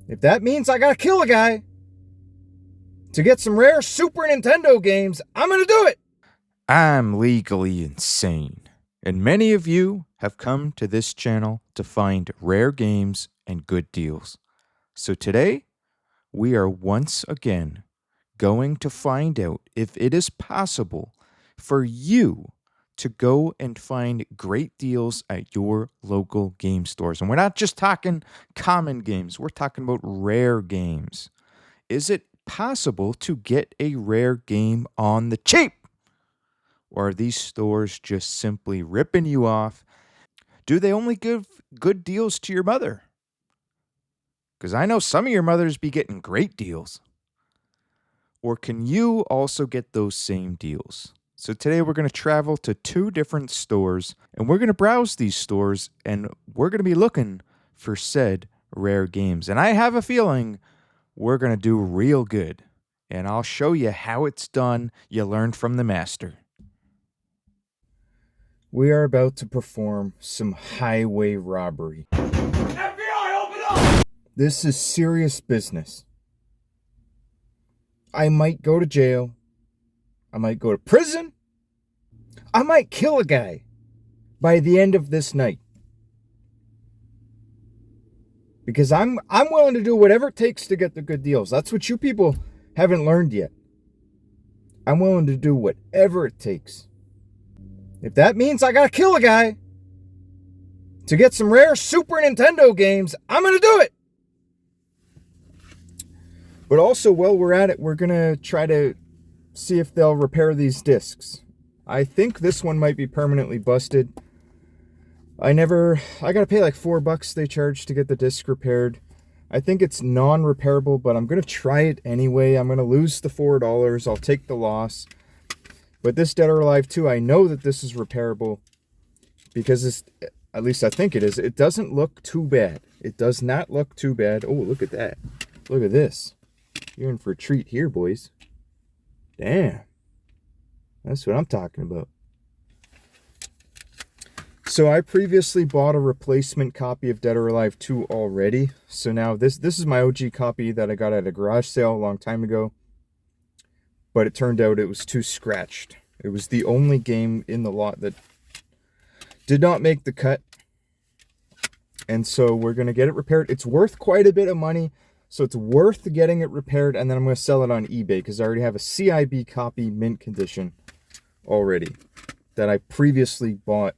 If that means I gotta kill a guy to get some rare Super Nintendo games, I'm gonna do it. I'm legally insane, and many of you have come to this channel to find rare games and good deals. So today, we are once again going to find out if it is possible for you to go and find great deals at your local game stores. And we're not just talking common games, we're talking about rare games. Is it possible to get a rare game on the cheap? Or are these stores just simply ripping you off? Do they only give good deals to your mother? Because I know some of your mothers be getting great deals. Or can you also get those same deals? So today we're going to travel to 2 different stores and we're going to browse these stores and we're going to be looking for said rare games. And I have a feeling we're going to do real good. And I'll show you how it's done. You learn from the master. We are about to perform some highway robbery. FBI, open up! This is serious business. I might go to jail. I might go to prison. I might kill a guy by the end of this night. Because I'm willing to do whatever it takes to get the good deals. That's what you people haven't learned yet. I'm willing to do whatever it takes. If that means I gotta kill a guy to get some rare Super Nintendo games, I'm gonna do it. But also, while we're at it, we're gonna try to see if they'll repair these discs. I think this one might be permanently busted. I gotta pay like $4 they charge to get the disc repaired. I think it's non-repairable, but I'm gonna try it anyway. I'm gonna lose the $4. I'll take the loss. But this Dead or Alive 2, I know that this is repairable because it's, at least I think it is. It doesn't look too bad. It does not look too bad. Oh, look at that. Look at this. You're in for a treat here, boys. Damn. That's what I'm talking about. So I previously bought a replacement copy of Dead or Alive 2 already. So now this is my OG copy that I got at a garage sale a long time ago. But it turned out it was too scratched. It was the only game in the lot that did not make the cut. And so we're going to get it repaired. It's worth quite a bit of money. So it's worth getting it repaired. And then I'm going to sell it on eBay because I already have a CIB copy mint condition already that I previously bought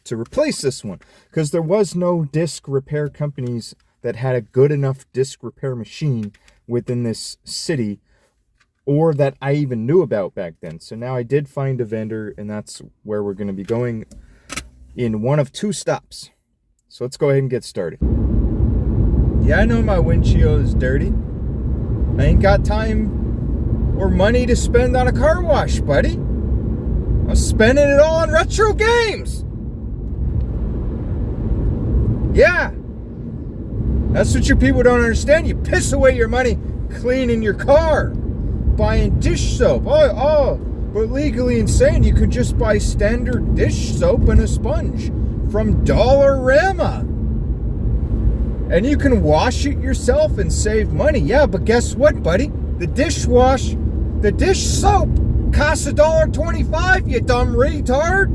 to replace this one. Because there was no disc repair companies that had a good enough disc repair machine within this city, or that I even knew about back then. So now I did find a vendor, and that's where we're going to be going in one of 2 stops. So let's go ahead and get started. Yeah, I know my windshield is dirty. I ain't got time or money to spend on a car wash, buddy. I'm spending it all on retro games. Yeah. That's what you people don't understand. You piss away your money cleaning your car, buying dish soap. But legally insane, you could just buy standard dish soap and a sponge from Dollarama. And you can wash it yourself and save money. Yeah, but guess what, buddy? The dish soap costs $1.25, you dumb retard.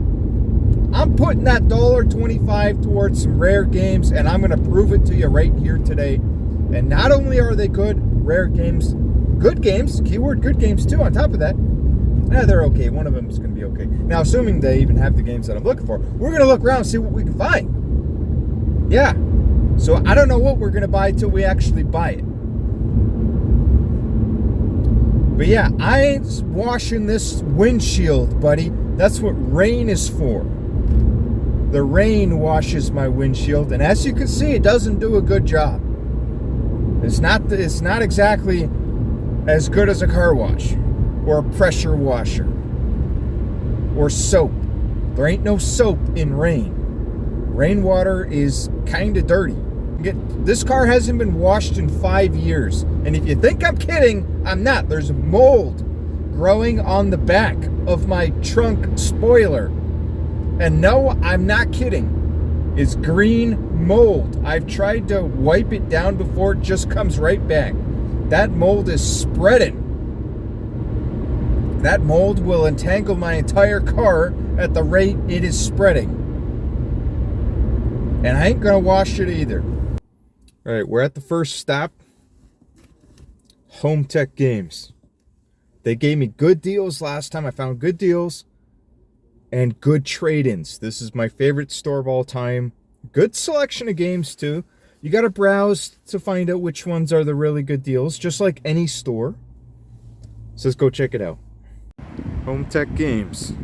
I'm putting that $1.25 towards some rare games, and I'm going to prove it to you right here today. And not only are they good, rare games, good games, keyword good games too, on top of that. Yeah, they're okay. One of them is going to be okay. Now, assuming they even have the games that I'm looking for, we're going to look around and see what we can find. Yeah. So I don't know what we're going to buy till we actually buy it. But yeah, I ain't washing this windshield, buddy. That's what rain is for. The rain washes my windshield, and as you can see, it doesn't do a good job. It's not exactly as good as a car wash or a pressure washer or soap. There ain't no soap in rain. Rainwater is kind of dirty. This car hasn't been washed in 5 years, and if you think I'm kidding, I'm not. There's mold growing on the back of my trunk spoiler. And no, I'm not kidding. is green mold. I've tried to wipe it down before, it just comes right back. That mold is spreading. That mold will entangle my entire car at the rate it is spreading. And I ain't gonna wash it either. All right, we're at the first stop. Home Tech Games. They gave me good deals last time. I found good deals and good trade-ins. This is my favorite store of all time. Good selection of games too. You gotta browse to find out which ones are the really good deals, just like any store. So let's go check it out. Home Tech Games.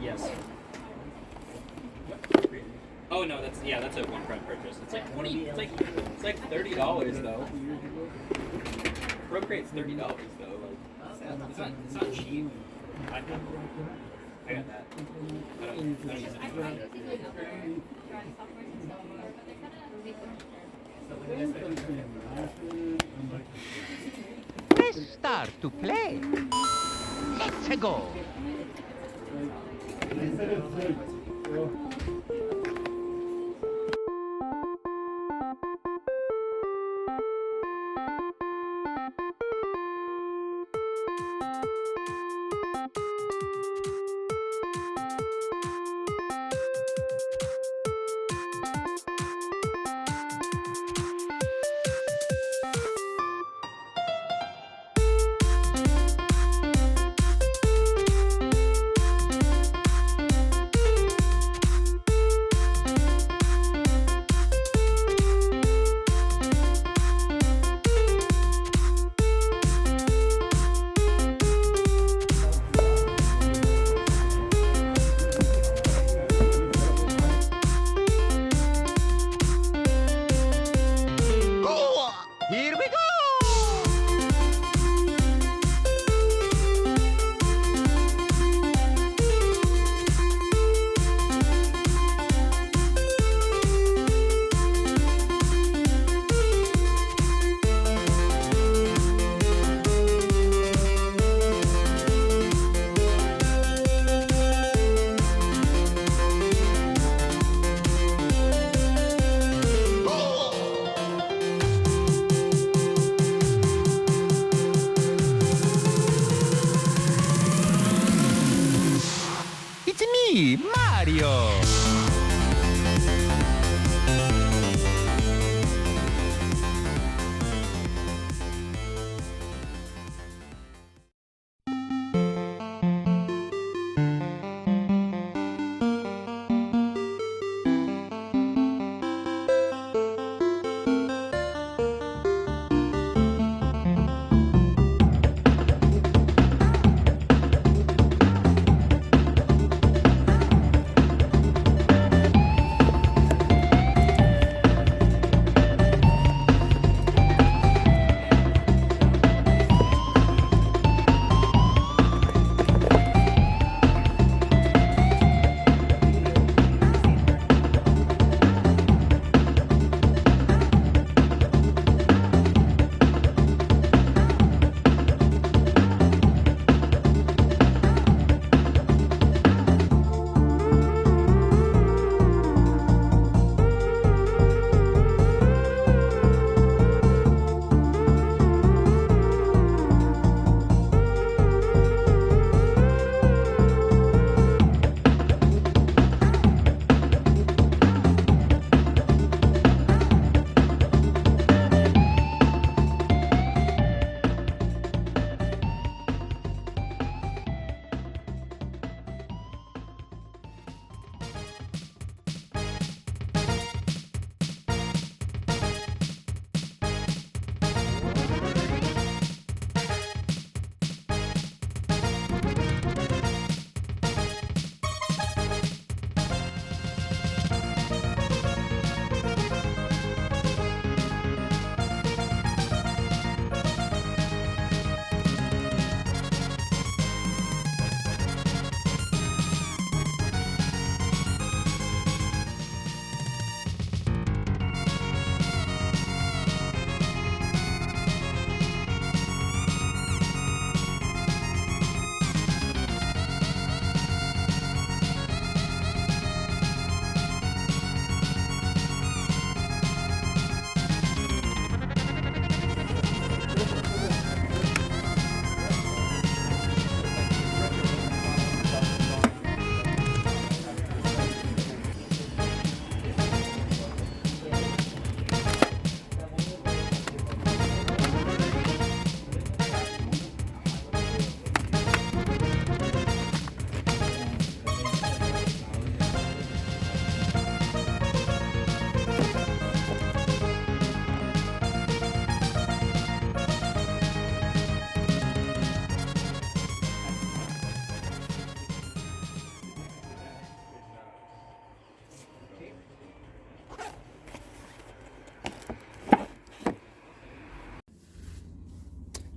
Yes. Oh no, that's a one-time purchase. It's like it's like $30 though. Procreate's $30 though. Like it's not cheap. I got that. I don't use it. Press start to play. Let's go.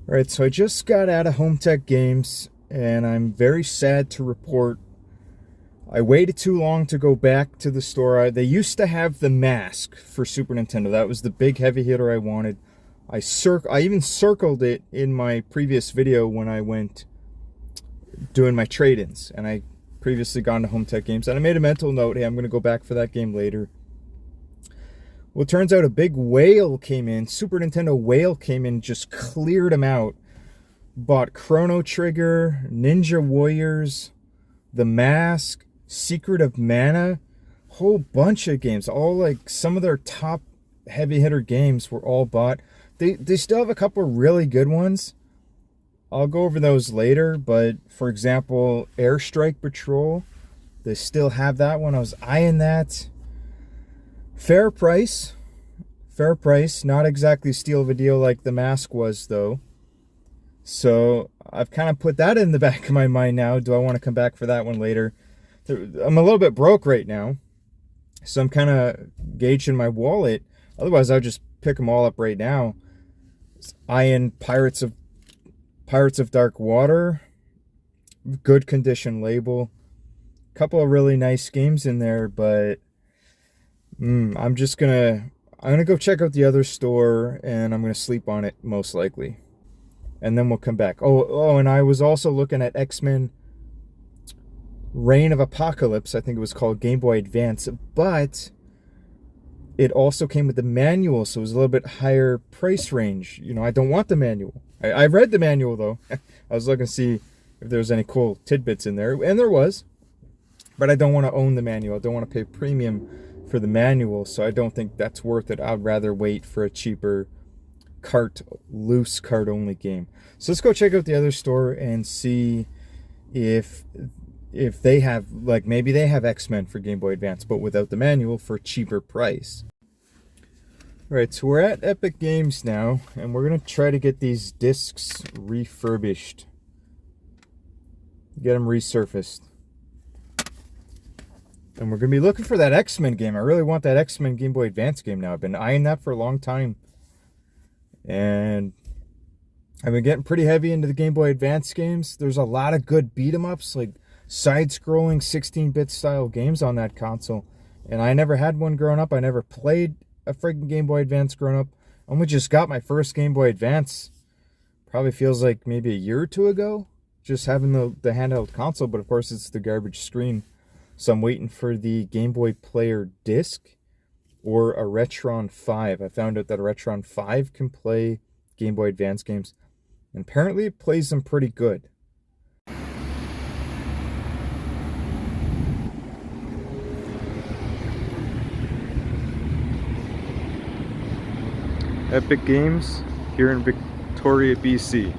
All right, so I just got out of Home Tech Games, and I'm very sad to report I waited too long to go back to the store. They used to have the Mask for Super Nintendo. That was the big heavy hitter I wanted. I even circled it in my previous video when I went doing my trade-ins, and I previously gone to Home Tech Games, and I made a mental note, hey, I'm going to go back for that game later. Well, it turns out a big whale came in. Super Nintendo whale came in, just cleared them out. Bought Chrono Trigger, Ninja Warriors, The Mask, Secret of Mana, whole bunch of games. All like some of their top heavy hitter games were all bought. They still have a couple really good ones. I'll go over those later, but for example, Airstrike Patrol, they still have that one. I was eyeing that. Fair price. Not exactly steal of a deal like The Mask was, though. So I've kind of put that in the back of my mind now. Do I want to come back for that one later? I'm a little bit broke right now, so I'm kind of gauging my wallet. Otherwise, I'll just pick them all up right now. Eyeing Pirates of Dark Water, good condition label. Couple of really nice games in there, but I'm gonna go check out the other store, and I'm gonna sleep on it most likely, and then we'll come back. Oh, and I was also looking at X-Men Reign of Apocalypse. I think it was called, Game Boy Advance, but it also came with the manual, so it was a little bit higher price range. You know, I don't want the manual. I read the manual, though. I was looking to see if there was any cool tidbits in there, and there was. But I don't want to own the manual. I don't want to pay premium for the manual, so I don't think that's worth it. I'd rather wait for a cheaper loose cart-only game. So let's go check out the other store and see if they have, like, maybe they have X-Men for Game Boy Advance, but without the manual for a cheaper price. All right, so we're at Epic Games now, and we're going to try to get these discs refurbished. Get them resurfaced. And we're going to be looking for that X-Men game. I really want that X-Men Game Boy Advance game now. I've been eyeing that for a long time. And I've been getting pretty heavy into the Game Boy Advance games. There's a lot of good beat-em-ups, like side-scrolling 16-bit style games on that console. And I never had one growing up. I never played a freaking Game Boy Advance growing up. I only just got my first Game Boy Advance. Probably feels like maybe a year or two ago. Just having the handheld console, but of course it's the garbage screen. So I'm waiting for the Game Boy Player disc or a Retron 5. I found out that a Retron 5 can play Game Boy Advance games. And apparently it plays them pretty good. Epic Games here in Victoria, BC.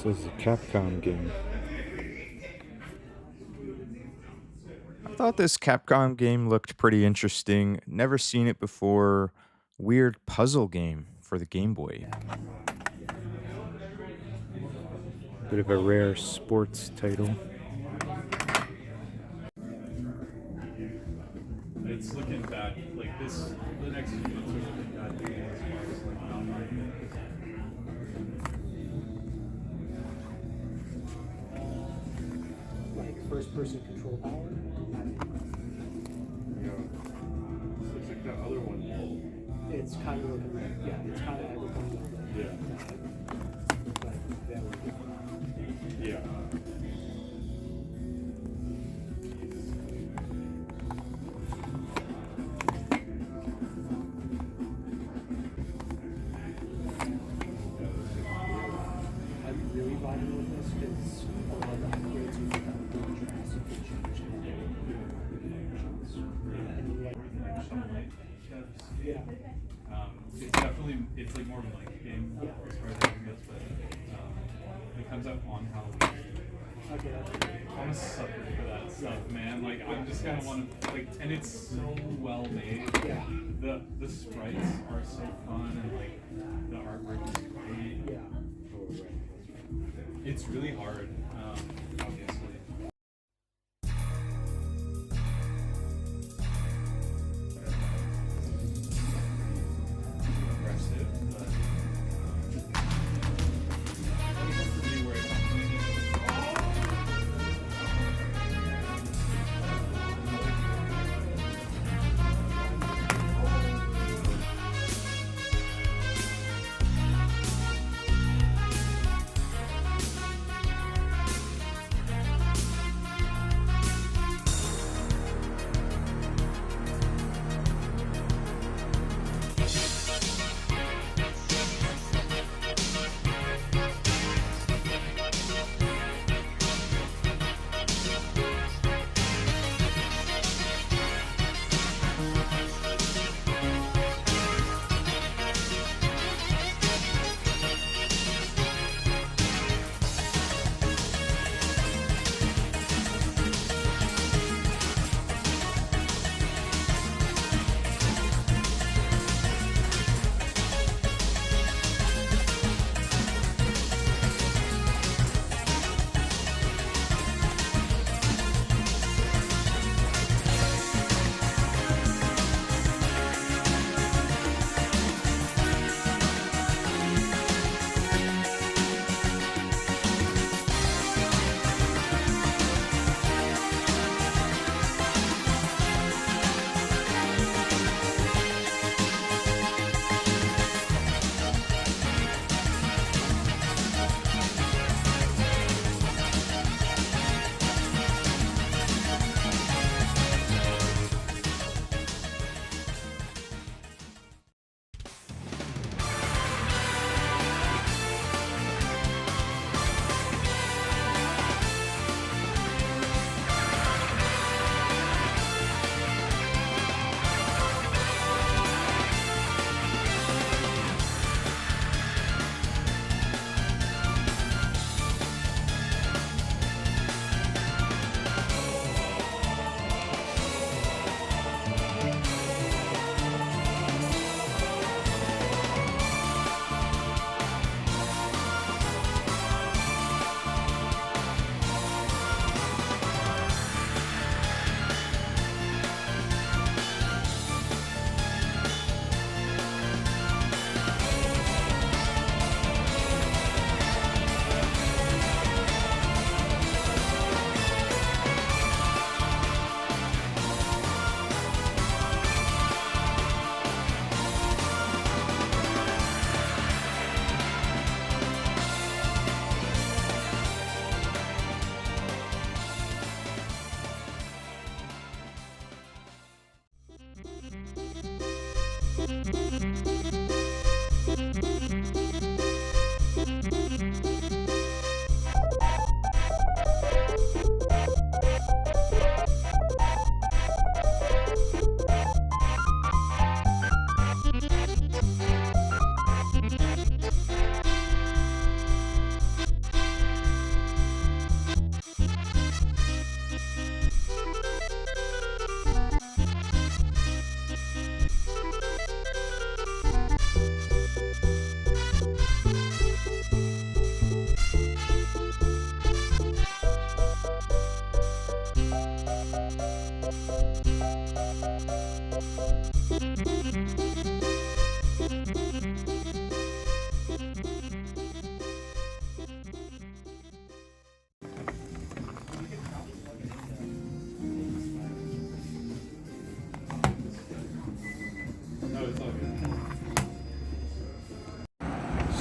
This is a Capcom game. I thought this Capcom game looked pretty interesting. Never seen it before. Weird puzzle game for the Game Boy. Bit of a rare sports title. It's looking bad. Like this, the next few months are looking bad as far as like non-market. Like first-person control power. Yeah. Looks like that other one. It's kind of looking like, yeah, it's kind of everything like Yeah. like that would be. Yeah. I'm really vibing with this because a lot of the upgrades we've done really drastically changed and like, yeah. It's definitely, it's like more of a length game as far as everything goes, but it comes out on Halloween. Okay. I'm a sucker for that stuff, man. Like, I'm just gonna want to, like, and it's so well made. Yeah. The sprites are so fun, and like the artwork is great. it's really hard, obviously. Aggressive, but for me where it's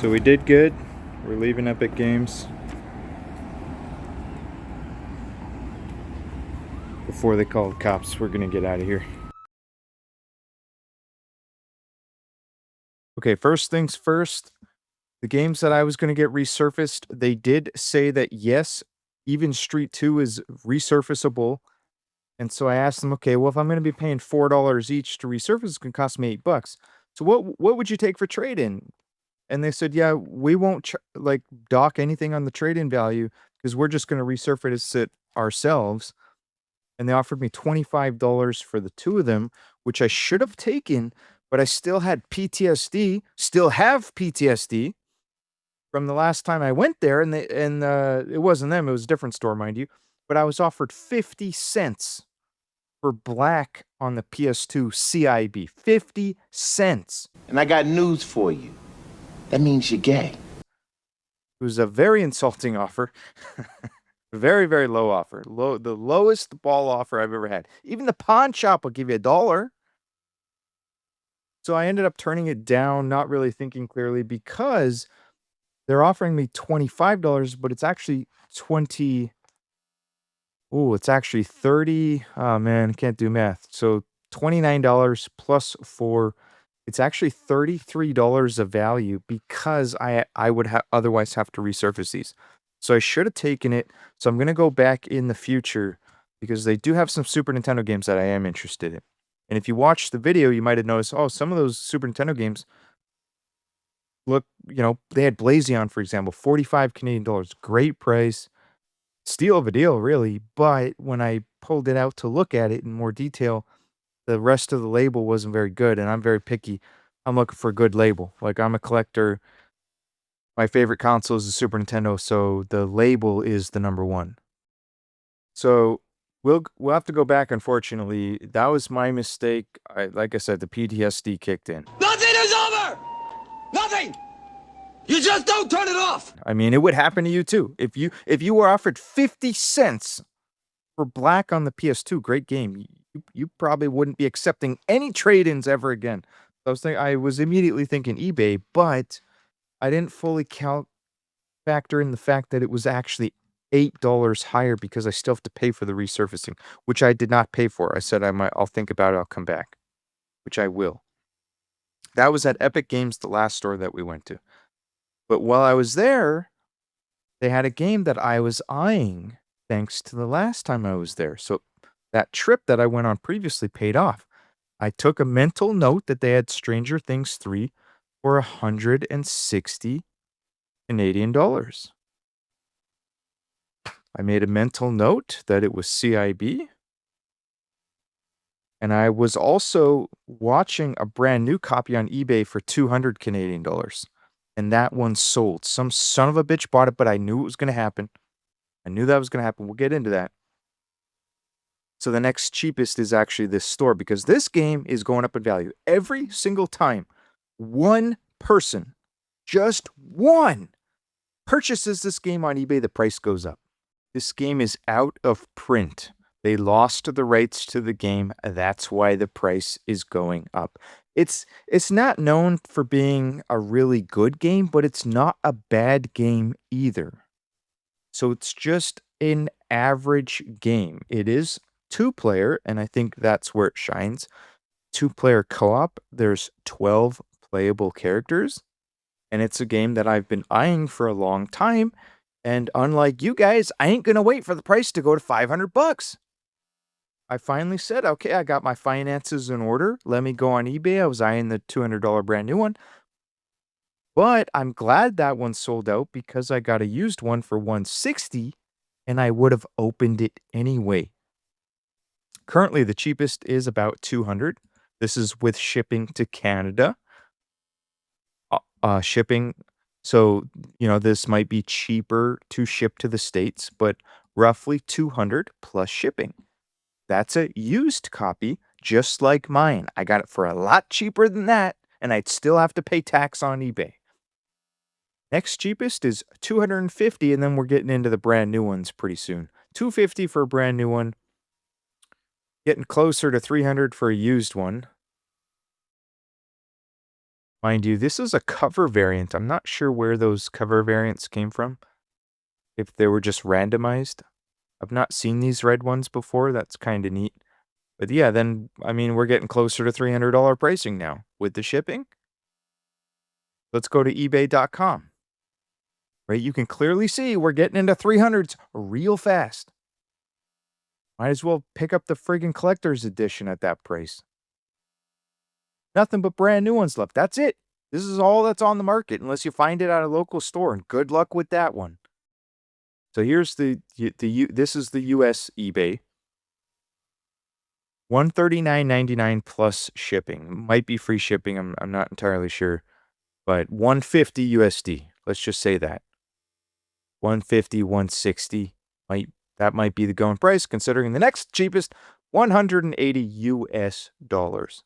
So we did good. We're leaving Epic Games before they call the cops. We're gonna get out of here. Okay, first things first. The games that I was going to get resurfaced, they did say that yes, even Street 2 is resurfaceable. And so I asked them, okay, well, if I'm going to be paying $4 each to resurface, it's going to cost me $8. So what would you take for trade-in? And they said, yeah, we won't like dock anything on the trade-in value because we're just going to resurface it ourselves. And they offered me $25 for the two of them, which I should have taken, but I still had PTSD, still have PTSD. from the last time I went there, and it wasn't them, it was a different store, mind you, but I was offered 50 cents for black on the PS2 CIB. 50 cents. And I got news for you. That means you're gay. It was a very insulting offer. Very, very low offer. The lowest ball offer I've ever had. Even the pawn shop will give you $1. So I ended up turning it down, not really thinking clearly, because they're offering me $25, but it's actually 20. Oh, it's actually 30. Oh man, I can't do math. So $29 plus 4. It's actually $33 of value because I would otherwise have to resurface these. So I should have taken it. So I'm gonna go back in the future because they do have some Super Nintendo games that I am interested in. And if you watch the video, you might have noticed, oh, some of those Super Nintendo games look, they had Blazion, for example, 45 Canadian dollars. Great price. Steal of a deal, really. But when I pulled it out to look at it in more detail, the rest of the label wasn't very good, and I'm very picky. I'm looking for a good label. Like, I'm a collector. My favorite console is the Super Nintendo, so the label is the number one. So we'll have to go back, unfortunately. That was my mistake. Like I said, the PTSD kicked in. Nothing is over! Nothing! You just don't turn it off! I mean, it would happen to you too. If you were offered 50 cents for black on the PS2, great game, you probably wouldn't be accepting any trade-ins ever again. I was immediately thinking eBay, but I didn't fully factor in the fact that it was actually $8 higher because I still have to pay for the resurfacing, which I did not pay for. I said I'll think about it, I'll come back, which I will. That was at Epic Games, the last store that we went to. But while I was there, they had a game that I was eyeing thanks to the last time I was there. So that trip that I went on previously paid off. I took a mental note that they had Stranger Things 3 for 160 Canadian dollars. I made a mental note that it was CIB. And I was also watching a brand new copy on eBay for 200 Canadian dollars. And that one sold. Some son of a bitch bought it, but I knew it was going to happen. I knew that was going to happen. We'll get into that. So the next cheapest is actually this store because this game is going up in value. Every single time one person, just one, purchases this game on eBay, the price goes up. This game is out of print. They lost the rights to the game. That's why the price is going up. It's not known for being a really good game, but it's not a bad game either. So it's just an average game. It is 2-player, and I think that's where it shines. 2-player co-op. There's 12 playable characters, and it's a game that I've been eyeing for a long time. And unlike you guys, I ain't gonna wait for the price to go to $500. I finally said, okay, I got my finances in order. Let me go on eBay. I was eyeing the $200 brand new one. But I'm glad that one sold out because I got a used one for $160 and I would have opened it anyway. Currently, the cheapest is about $200. This is with shipping to Canada. Shipping. So, this might be cheaper to ship to the States, but roughly $200 plus shipping. That's a used copy, just like mine. I got it for a lot cheaper than that, and I'd still have to pay tax on eBay. Next cheapest is $250, and then we're getting into the brand new ones pretty soon. $250 for a brand new one. Getting closer to $300 for a used one. Mind you, this is a cover variant. I'm not sure where those cover variants came from. If they were just randomized. I've not seen these red ones before. That's kind of neat. But yeah, then, we're getting closer to $300 pricing now with the shipping. Let's go to ebay.com. Right? You can clearly see we're getting into 300s real fast. Might as well pick up the friggin' collector's edition at that price. Nothing but brand new ones left. That's it. This is all that's on the market unless you find it at a local store, and good luck with that one. So here's this is the US eBay. $139.99 plus shipping. Might be free shipping. I'm not entirely sure, but $150 USD. Let's just say that. 150, 160 might be the going price, considering the next cheapest, 180 US dollars.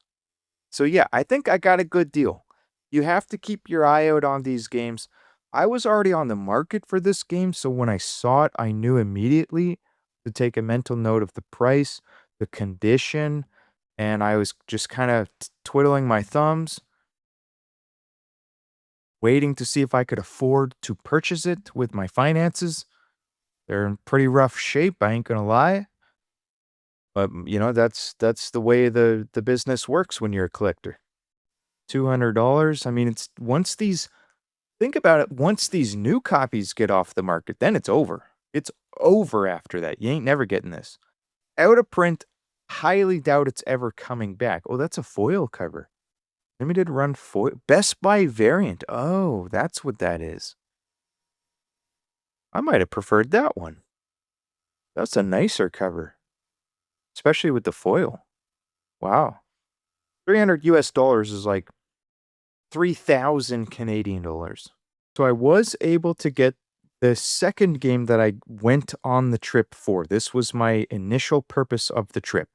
So yeah, I think I got a good deal. You have to keep your eye out on these games. I was already on the market for this game, so when I saw it, I knew immediately to take a mental note of the price, the condition, and I was just kind of twiddling my thumbs, waiting to see if I could afford to purchase it with my finances. They're in pretty rough shape, I ain't gonna lie. But that's the way the business works when you're a collector. $200. I mean, it's think about it, once these new copies get off the market, then it's over. It's over after that. You ain't never getting this. Out of print, highly doubt it's ever coming back. Oh, that's a foil cover. Limited run foil. Best Buy variant. Oh, that's what that is. I might have preferred that one. That's a nicer cover, especially with the foil. Wow. 300 US dollars is like 3,000 Canadian dollars. So I was able to get the second game that I went on the trip for. This was my initial purpose of the trip.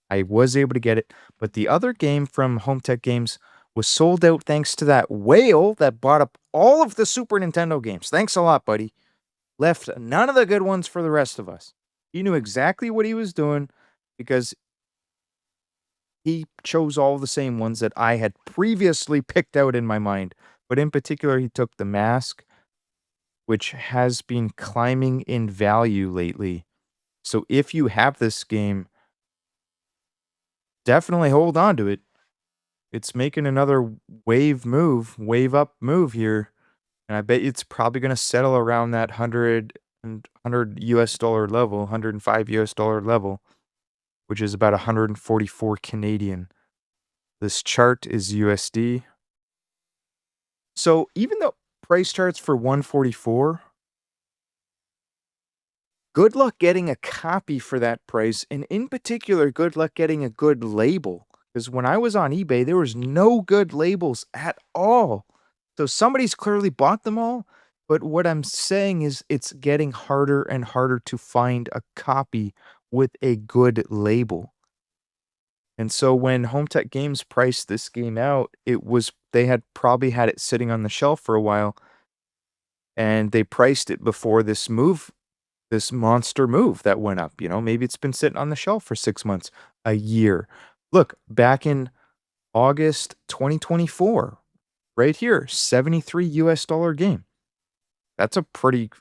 I was able to get it, but the other game from Home Tech Games was sold out thanks to that whale that bought up all of the Super Nintendo games. Thanks a lot, buddy. Left none of the good ones for the rest of us. He knew exactly what he was doing because he chose all the same ones that I had previously picked out in my mind. But in particular, he took The Mask, which has been climbing in value lately. So if you have this game, definitely hold on to it. It's making another wave up move here. And I bet it's probably going to settle around that 100 US dollar level, 105 US dollar level, which is about 144 Canadian. This chart is USD. So even though price charts for 144, good luck getting a copy for that price, and in particular, good luck getting a good label. Because when I was on eBay, there was no good labels at all. So somebody's clearly bought them all. But what I'm saying is it's getting harder and harder to find a copy with a good label. And so when Home Tech Games priced this game out, they had probably had it sitting on the shelf for a while, and they priced it before this monster move that went up. Maybe it's been sitting on the shelf for 6 months, a year. Look, back in August 2024, right here, 73 US dollar game. That's a pretty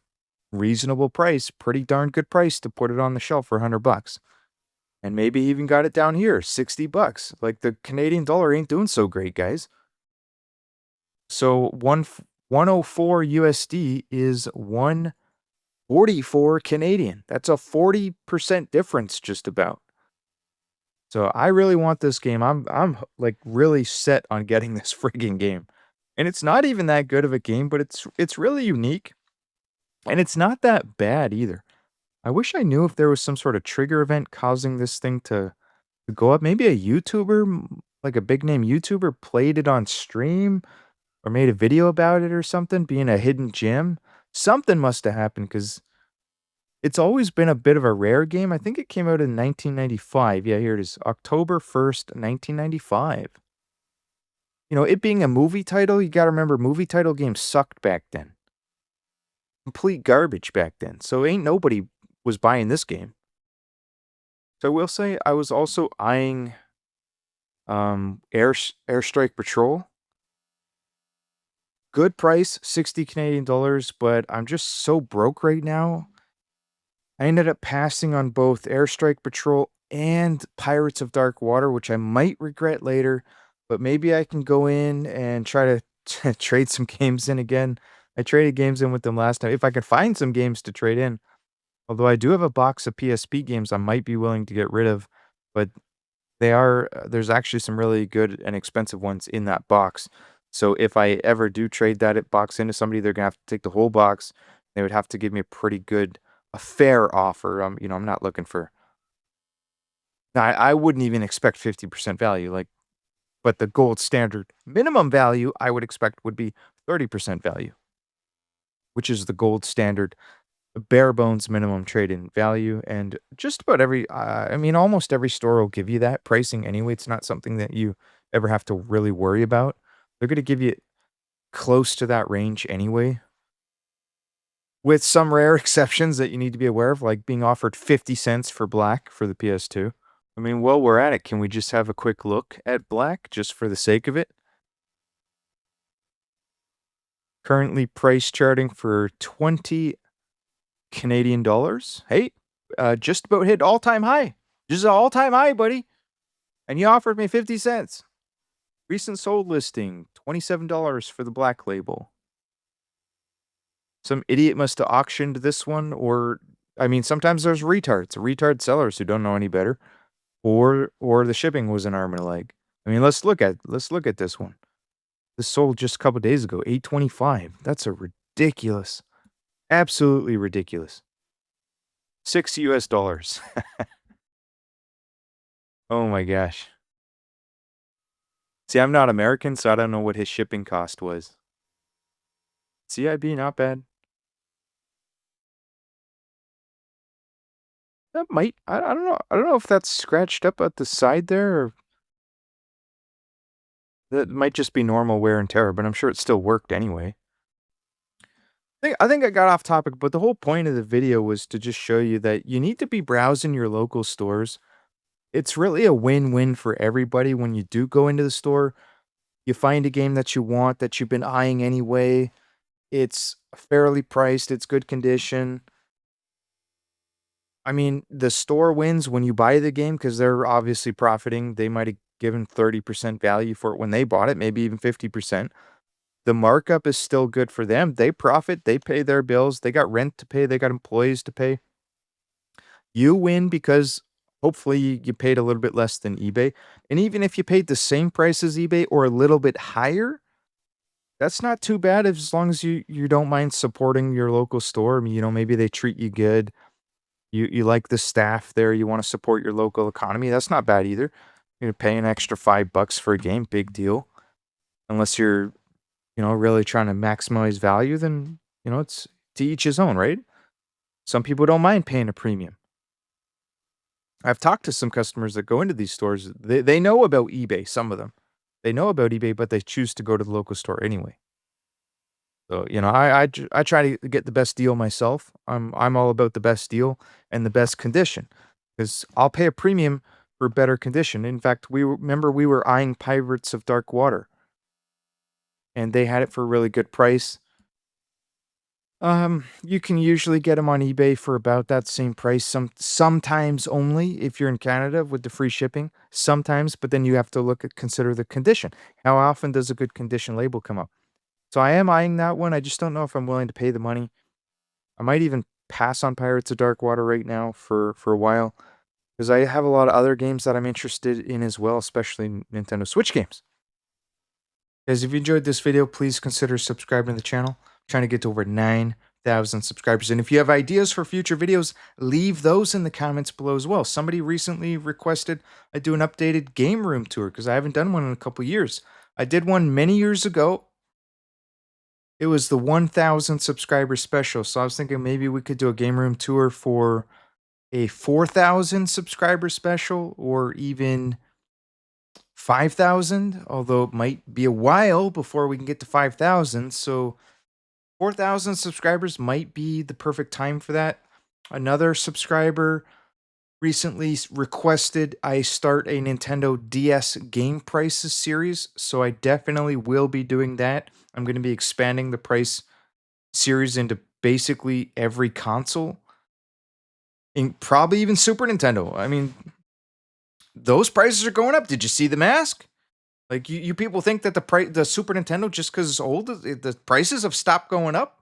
reasonable price, pretty darn good price to put it on the shelf for $100. And maybe even got it down here, $60. Like the Canadian dollar ain't doing so great, guys. So 104 USD is 144 Canadian. That's a 40% difference just about. So I really want this game. I'm like really set on getting this frigging game. And it's not even that good of a game, but it's really unique. And it's not that bad either. I wish I knew if there was some sort of trigger event causing this thing to go up. Maybe a YouTuber, like a big name YouTuber, played it on stream or made a video about it or something, being a hidden gem. Something must have happened because it's always been a bit of a rare game. I think it came out in 1995. Yeah, here it is. October 1st, 1995. It being a movie title, you got to remember movie title games sucked back then. Complete garbage back then. So ain't nobody was buying this game. So I will say I was also eyeing Airstrike Patrol. Good price, 60 Canadian dollars, but I'm just so broke right now. I ended up passing on both Airstrike Patrol and Pirates of Dark Water, which I might regret later, but maybe I can go in and try to trade some games in again. I traded games in with them last time. If I could find some games to trade in, although I do have a box of PSP games I might be willing to get rid of, but there's actually some really good and expensive ones in that box. So if I ever do trade that box into somebody, they're gonna have to take the whole box. They would have to give me a fair offer. I'm not looking for. I wouldn't even expect 50% value. Like But the gold standard minimum value I would expect would be 30% value, which is the gold standard bare bones minimum trade-in value. And just about every, I mean, almost every store will give you that pricing anyway. It's not something that you ever have to really worry about. They're going to give you close to that range anyway, with some rare exceptions that you need to be aware of, like being offered 50 cents for black for the PS2. I mean, while we're at it, can we just have a quick look at black just for the sake of it? Currently price charting for 20 Canadian dollars. Hey, just about hit all-time high. Just an all-time high, buddy. And you offered me 50 cents. Recent sold listing, $27 for the black label. Some idiot must have auctioned this one, or I mean, sometimes there's retard sellers who don't know any better, or the shipping was an arm and a leg. I mean, let's look at this one. This sold just a couple days ago, $8.25. That's a ridiculous, absolutely ridiculous. $6 US. Oh my gosh. See, I'm not American, so I don't know what his shipping cost was. CIB, not bad. That might, I don't know. I don't know if that's scratched up at the side there, or that might just be normal wear and tear, but I'm sure it still worked anyway. I think I got off topic, but the whole point of the video was to just show you that you need to be browsing your local stores. It's really a win-win for everybody when you do go into the store. You find a game that you want, that you've been eyeing anyway. It's fairly priced, it's good condition. I mean, the store wins when you buy the game because they're obviously profiting. They might have given 30% value for it when they bought it, maybe even 50%. The markup is still good for them. They profit, they pay their bills, they got rent to pay, they got employees to pay. You win because hopefully you paid a little bit less than eBay. And even if you paid the same price as eBay or a little bit higher, that's not too bad as long as you don't mind supporting your local store. I mean, maybe they treat you good. You like the staff there, you want to support your local economy. That's not bad either. You're pay an extra $5 for a game, big deal. Unless you're, really trying to maximize value, then, it's to each his own, right? Some people don't mind paying a premium. I've talked to some customers that go into these stores. They know about eBay, some of them. They know about eBay, but they choose to go to the local store anyway. So, I try to get the best deal myself. I'm all about the best deal and the best condition, because I'll pay a premium for better condition. In fact, we were eyeing Pirates of Dark Water, and they had it for a really good price. You can usually get them on eBay for about that same price. Sometimes only if you're in Canada with the free shipping. Sometimes, but then you have to consider the condition. How often does a good condition label come up? So I am eyeing that one. I just don't know if I'm willing to pay the money. I might even pass on Pirates of Dark Water right now for a while, because I have a lot of other games that I'm interested in as well, especially Nintendo Switch games. Guys, if you enjoyed this video, please consider subscribing to the channel. I'm trying to get to over 9,000 subscribers. And if you have ideas for future videos, leave those in the comments below as well. Somebody recently requested I do an updated game room tour, because I haven't done one in a couple years. I did one many years ago. It was the 1,000 subscriber special. So I was thinking maybe we could do a game room tour for a 4,000 subscriber special, or even 5,000, although it might be a while before we can get to 5,000. So 4,000 subscribers might be the perfect time for that. Another subscriber recently requested I start a Nintendo DS game prices series, so I definitely will be doing that. I'm going to be expanding the price series into basically every console, probably even Super Nintendo. I mean, those prices are going up. Did you see the mask? Like, you people think that the Super Nintendo, just because it's old, the prices have stopped going up?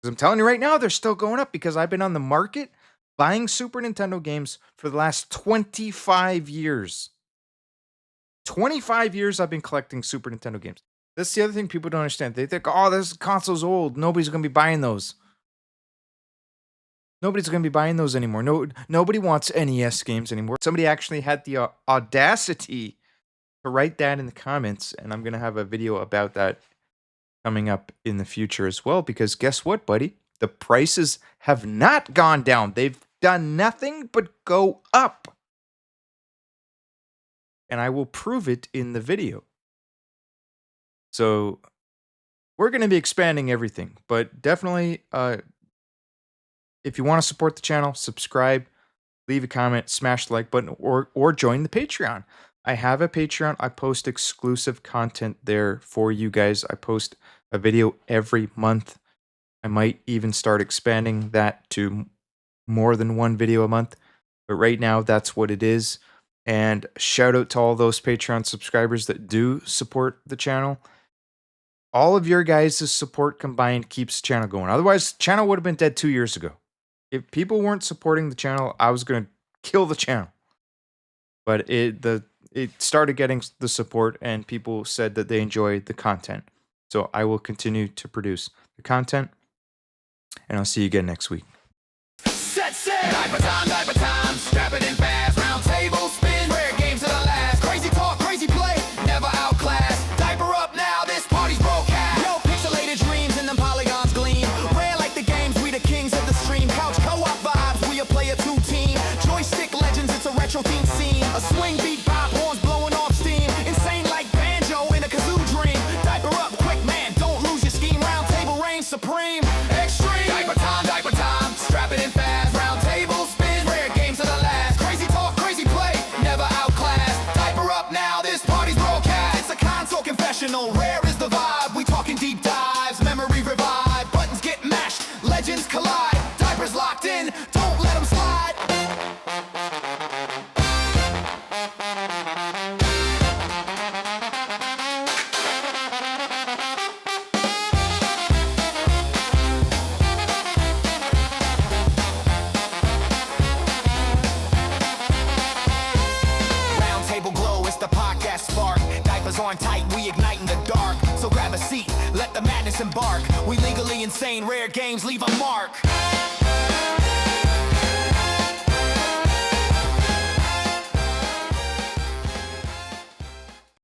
Because I'm telling you right now, they're still going up, because I've been on the market buying Super Nintendo games for the last 25 years. 25 years I've been collecting Super Nintendo games. That's the other thing people don't understand. They think, oh, this console's old. Nobody's going to be buying those. Nobody's going to be buying those anymore. Nobody wants NES games anymore. Somebody actually had the audacity to write that in the comments, and I'm going to have a video about that coming up in the future as well, because guess what, buddy? The prices have not gone down. They've done nothing but go up. And I will prove it in the video. So we're going to be expanding everything, but definitely if you want to support the channel, subscribe, leave a comment, smash the like button, or join the Patreon. I have a Patreon. I post exclusive content there for you guys. I post a video every month. I might even start expanding that to more than one video a month. But right now, that's what it is. And shout out to all those Patreon subscribers that do support the channel. All of your guys' support combined keeps the channel going. Otherwise, the channel would have been dead 2 years ago. If people weren't supporting the channel, I was going to kill the channel. But it started getting the support, and people said that they enjoyed the content. So I will continue to produce the content, and I'll see you again next week. Set, diaper time, strap it in fast, round table spin, rare game to the last, crazy talk, crazy play, never outclass, diaper up now, this party's broadcast, no pixelated dreams and them polygons gleam, rare like the games, we the kings of the stream, couch co-op vibes, we a player 2 team, joystick legends, it's a retro theme scene, a swing beat pop, horns blowing off steam, insane like banjo in a kazoo dream, diaper up quick man, don't lose your scheme, round table reigns supreme, extreme, diaper time, strap it in fast, round table spin, rare game to the last, crazy talk, crazy play, never outclass, diaper up now, this party's broadcast, it's a console confessional, rare is the vibe, we talking deep dives, memory revive, buttons get mashed, legends collide, diapers locked in, don't let them slide. Round table glow, it's the podcast spark, diapers on tight, we ignite in the dark, so grab a seat, let the madness embark, we legally insane, rare games leave a mark.